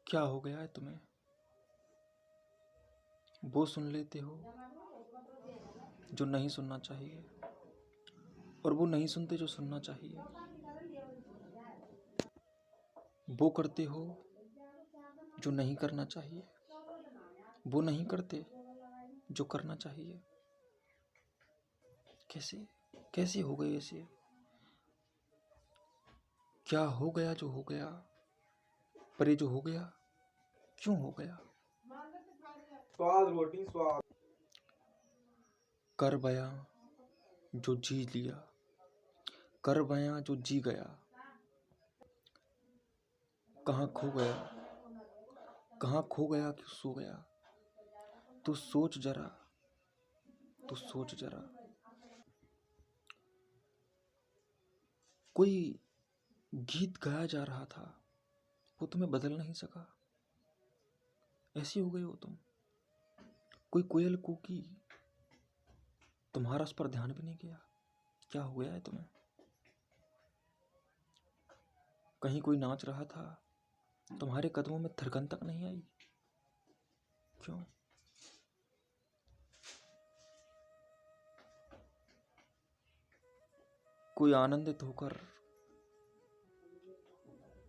क्या हो गया है तुम्हें? वो सुन लेते हो जो नहीं सुनना चाहिए, और वो नहीं सुनते जो सुनना चाहिए। वो करते हो जो नहीं करना चाहिए, वो नहीं करते जो करना चाहिए। कैसे कैसे हो गए ऐसे? क्या हो गया जो हो गया? पर ये जो हो गया क्यों हो गया? स्वाद रोटी स्वाद। कर बयां जो जी लिया, कर बयां जो जी गया। कहाँ खो गया, कहाँ खो गया कि सो गया? तू सोच जरा, तू सोच जरा। कोई गीत गाया जा रहा था, वो तुम्हें बदल नहीं सका। ऐसी हो गई हो तुम। कोई कोयल कूकी, तुम्हारा उस पर ध्यान भी नहीं किया। क्या हो गया है तुम्हें? कहीं कोई नाच रहा था, तुम्हारे कदमों में थिरकन तक नहीं आई। क्यों? कोई आनंदित होकर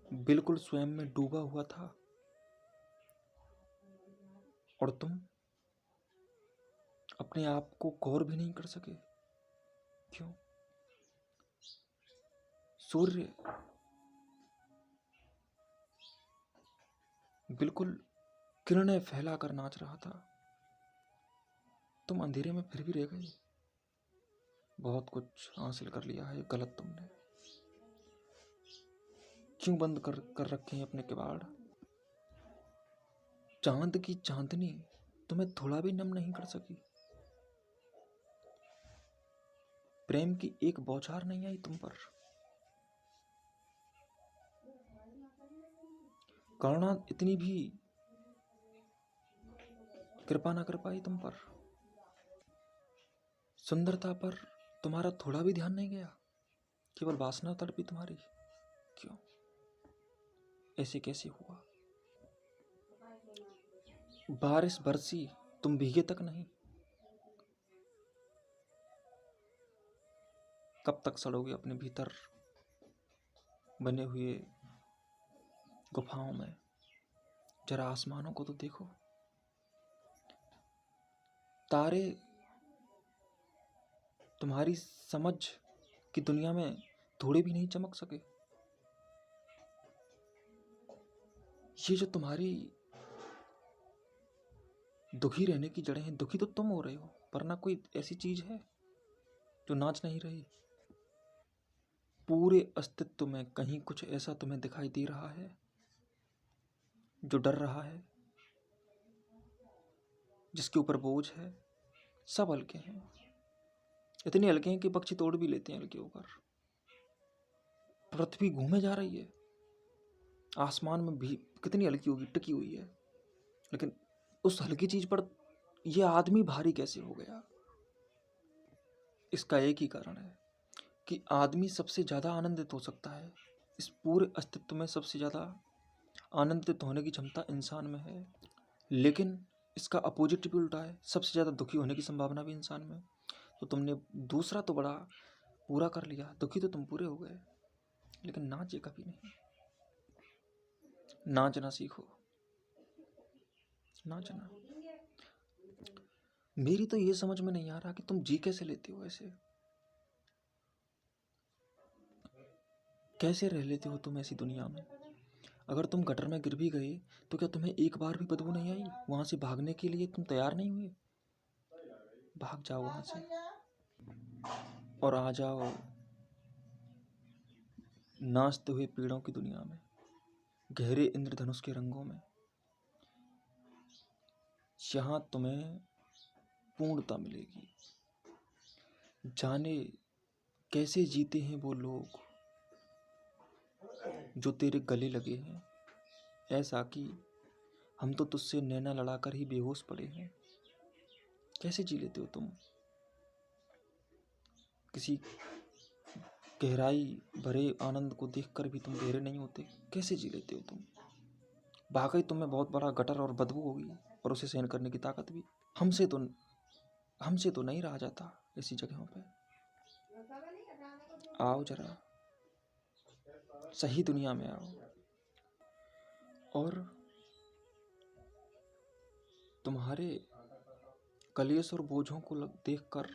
बिल्कुल स्वयं में डूबा हुआ था, और तुम अपने आप को गौर भी नहीं कर सके। क्यों? सूर्य बिल्कुल किरणें फैलाकर नाच रहा था, तुम अंधेरे में फिर भी रह गई। बहुत कुछ हासिल कर लिया है, गलत तुमने। क्यों बंद कर रखे हैं अपने किवाड़? चांद की चांदनी तुम्हें थोड़ा भी नम नहीं कर सकी। प्रेम की एक बौछार नहीं आई तुम पर। करुणा इतनी भी कृपा ना कर पाई तुम पर। सुंदरता पर तुम्हारा थोड़ा भी ध्यान नहीं गया, केवल वासना तड़पी तुम्हारी। क्यों? ऐसे कैसे हुआ? बारिश बरसी, तुम भीगे तक नहीं। कब तक सड़ोगे अपने भीतर बने हुए गुफाओं में? जरा आसमानों को तो देखो। तारे तुम्हारी समझ की दुनिया में थोड़े भी नहीं चमक सके। ये जो तुम्हारी दुखी रहने की जड़ें हैं, दुखी तो तुम हो रहे हो, पर ना कोई ऐसी चीज है जो नाच नहीं रही। पूरे अस्तित्व में कहीं कुछ ऐसा तुम्हें दिखाई दे रहा है जो डर रहा है, जिसके ऊपर बोझ है। सब हल्के हैं, इतने हल्के हैं कि पक्षी तोड़ भी लेते हैं हल्के होकर। पृथ्वी घूमे जा रही है, आसमान में भी कितनी हल्की होगी, टिकी हुई है, लेकिन उस हल्की चीज पर यह आदमी भारी कैसे हो गया? इसका एक ही कारण है कि आदमी सबसे ज्यादा आनंदित हो सकता है। इस पूरे अस्तित्व में सबसे ज्यादा आनंदित होने की क्षमता इंसान में है, लेकिन इसका अपोजिट भी उल्टा है, सबसे ज्यादा दुखी होने की संभावना भी इंसान में। तो तुमने दूसरा तो बड़ा पूरा कर लिया, दुखी तो तुम पूरे हो गए, लेकिन नाचे कभी नहीं। नाचना सीखो, नाचना। मेरी तो ये समझ में नहीं आ रहा कि तुम जी कैसे लेते हो ऐसे। कैसे रह लेते हो तुम ऐसी दुनिया में? अगर तुम गटर में गिर भी गए तो क्या तुम्हें एक बार भी बदबू नहीं आई? वहां से भागने के लिए तुम तैयार नहीं हुए? भाग जाओ वहां से और आ जाओ नाचते हुए पेड़ों की दुनिया में, गहरे इंद्रधनुष के रंगों में। यहाँ तुम्हें पूर्णता मिलेगी। जाने कैसे जीते हैं वो लोग जो तेरे गले लगे हैं, ऐसा कि हम तो तुझसे नैना लड़ाकर ही बेहोश पड़े हैं। कैसे जी लेते हो तुम? किसी गहराई भरे आनंद को देखकर भी तुम गहरे नहीं होते। कैसे जी लेते हो तुम? वाकई तुम में बहुत बड़ा गटर और बदबू होगी और उसे सहन करने की ताकत भी। हमसे तो नहीं रहा जाता ऐसी जगहों पे। आओ जरा सही दुनिया में आओ और तुम्हारे कलेश और बोझों को देखकर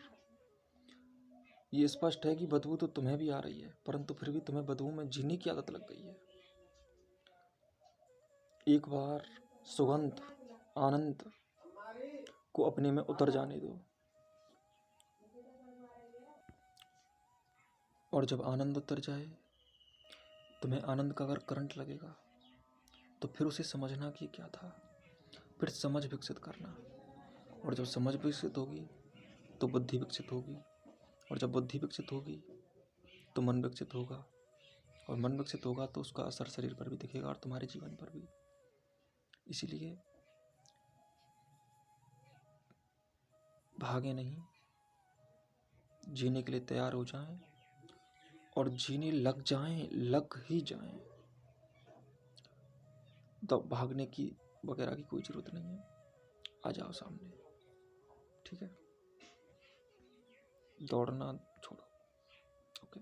ये स्पष्ट है कि बदबू तो तुम्हें भी आ रही है, परंतु फिर भी तुम्हें बदबू में जीने की आदत लग गई है। एक बार सुगंध आनंद को अपने में उतर जाने दो, और जब आनंद उतर जाए, तुम्हें आनंद का अगर करंट लगेगा तो फिर उसे समझना कि क्या था, फिर समझ विकसित करना, और जब समझ विकसित होगी तो बुद्धि विकसित होगी, और जब बुद्धि विकसित होगी तो मन विकसित होगा, और मन विकसित होगा तो उसका असर शरीर पर भी दिखेगा और तुम्हारे जीवन पर भी। इसीलिए भागे नहीं, जीने के लिए तैयार हो जाएं और जीने लग जाएं, लग ही जाएं। तो भागने की वगैरह की कोई ज़रूरत नहीं है, आ जाओ सामने, ठीक है? दौड़ना छोड़ो, ओके।